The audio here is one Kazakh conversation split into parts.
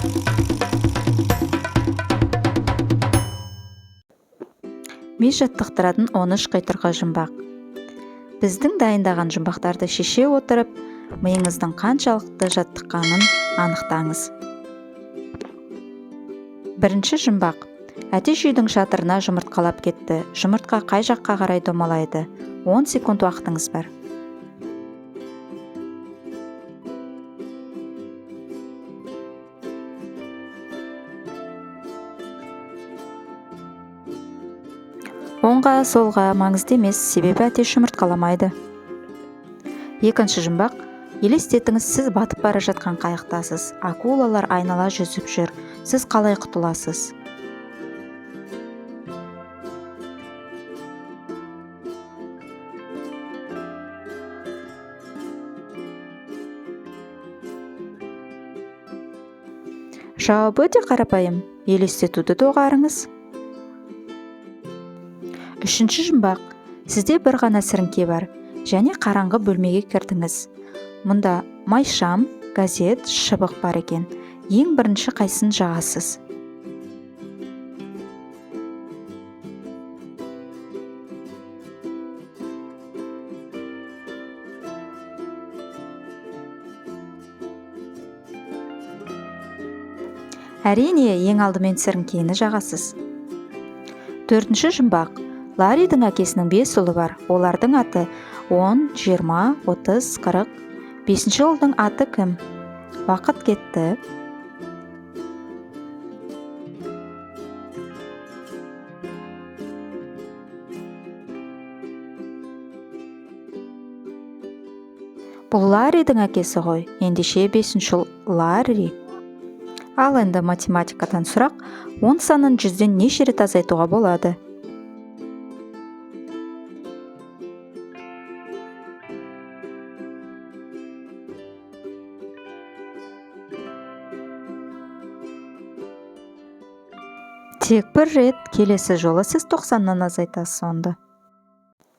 Ми жаттықтыратын 13 қитұрғы жұмбақ. Біздің дайындаған жұмбақтарды шеше отырып, миыңыздың қаншалықты жаттыққанын анықтаңыз. Бірінші жұмбақ. Әтеш үйдің шатырына жұмыртқалап кетті. Жұмыртқа қай жаққа қарай домалайды? 10 секунд уақытыңыз бар. Оңға, солға маңызды емес, себебі әтеш жұмыртқаламайды. Екінші жұмбақ. Елестетіңіз, сіз батып бара жатқан қайықтасыз. Акулалар айнала жүзіп жүр. Сіз қалай құтыласыз? Жауабы өте қарапайым. Елестетуді доғарыңыз. Үшінші жұмбақ. Сізде бір ғана сіріңке бар және қараңғы бөлмеге кірдіңіз. Мұнда майшам, газет, шыбық бар екен. Ең бірінші қайсысын жағасыз? Әрине, ең алдымен сіріңкені жағасыз. Төртінші жұмбақ. Ларридің әкесінің 5 ұлы бар. Олардың аты 10, 20, 30, 40. 5-ші ұлдың аты кім? Уақыт кетті. Бұл Ларридің әкесі ғой. Ендеше 5-ші ұл Ларри. Ал енді математикадан сұрақ. 10 санын 100-ден неше рет азайтуға болады? Тек бір рет, келесі жолы сіз 90-нан азайтасыз онда.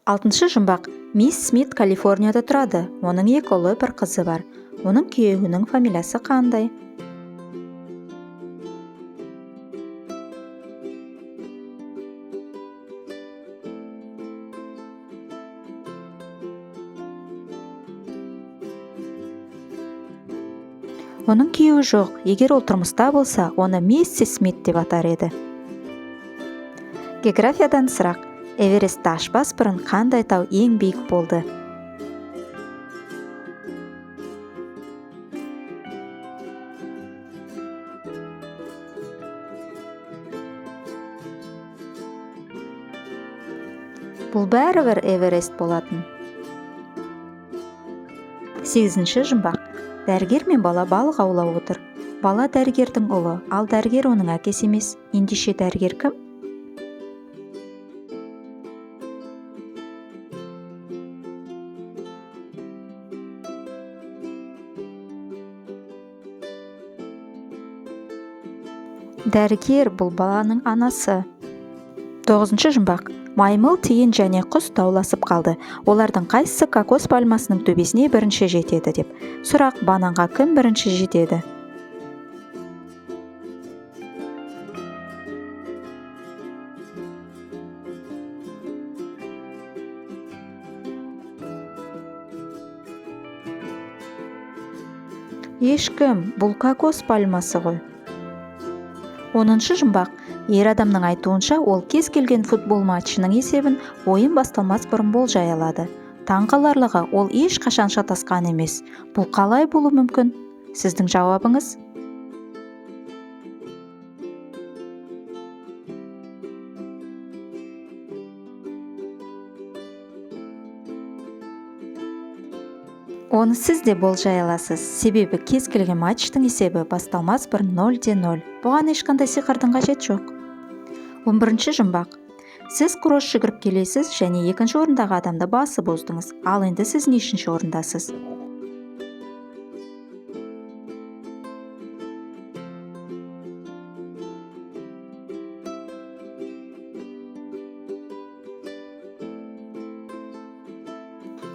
Алтыншы жұмбақ. Мисс Смит Калифорнияда тұрады. Оның 2 ұлы, 1 қызы бар. Оның күйеуінің фамилиясы қандай? Оның күйеуі жоқ. Егер ол тұрмыста болса, оны миссис Смит деп атар еді. Географиядан сұрақ. Эверестті ашпас бұрын қандай тау ең биік болды? Бұл бәрібір Эверест болатын. 8-ші жұмбақ. Дәрігер мен бала балық аулап отыр. Бала дәрігердің ұлы, ал дәрігер оның әкесі емес. Ендеше дәрігер кім? Дәрігер бұл баланың анасы. 9-ші жұмбақ. Маймыл, тиін және құс дауласып қалды. Олардың қайсысы кокос пальмасының төбесіне бірінші жетеді деп. Сұрақ, бананға кім бірінші жетеді? Ешкім, бұл кокос пальмасы ғой. 10-шы жұмбақ. Ер адамның айтуынша, ол кез келген футбол матчының есебін ойын басталмас бұрын болжай алады. Таңқаларлығы, ол ешқашан шатасқан емес. Бұл қалай болуы мүмкін? Сіздің жауабыңыз? Оны сіз де болжай аласыз, себебі кез келген матчтың есебі басталмас бұрын 0-0. Бұған ешқандай сиқырдың қажет жоқ. 11-ші жұмбақ. Сіз кросс жүгіріп келесіз және 2-ші орындағы адамды басып оздыңыз. Ал енді сіз нешінші орындасыз?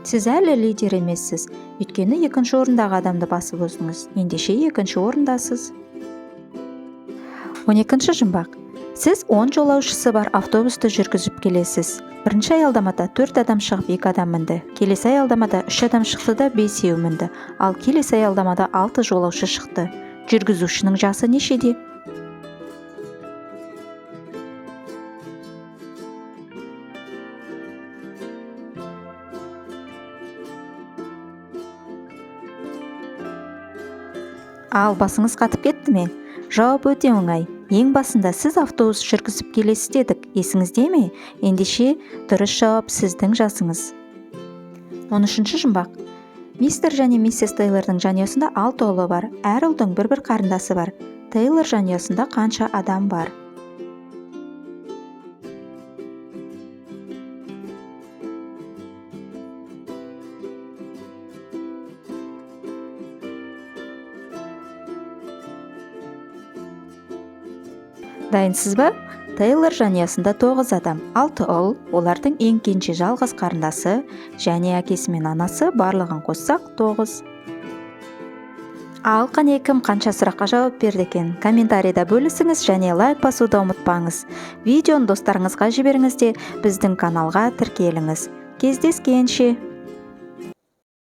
Сіз әлі лидер емессіз, өйткені 2-ші орындағы адамды басып оздыңыз. Ендеше 2-ші орындасыз. 12-ші жұмбақ. Сіз 10 жолаушысы бар автобусты жүргізіп келесіз. Бірінші аялдамада 4 адам шығып 2 адам мінді. Келесі аялдамада 3 адам шықты да 5 мінді. Ал келесі аялдамада 6 жолаушы шықты. Жүргізушінің жасы нешеде? Ал басыңыз қатып кетті ме? Жауап өте оңай. Ең басында сіз автобус жүргізіп келесіз дедік, есіңізде ме? Ендеше дұрыс жауап сіздің жасыңыз. 13-ші жұмбақ. Мистер және миссис Тейлордың жанұясында 6 ұлы бар. Әр ұлдың бір қарындасы бар. Тейлор жанұясында қанша адам бар? Дайынсыз ба? Тейлор жанұясында 9 адам, 6 ұл, олардың ең кенже жалғыз қарындасы және әкесі мен анасы, барлығын қоссақ 9. Ал қане кім қанша сұраққа жауап берді екен? Комментарийда бөлісіңіз және лайк басуды ұмытпаңыз. Видеоны достарыңызға жіберіңіз де біздің каналға тіркеліңіз. Кездескенше!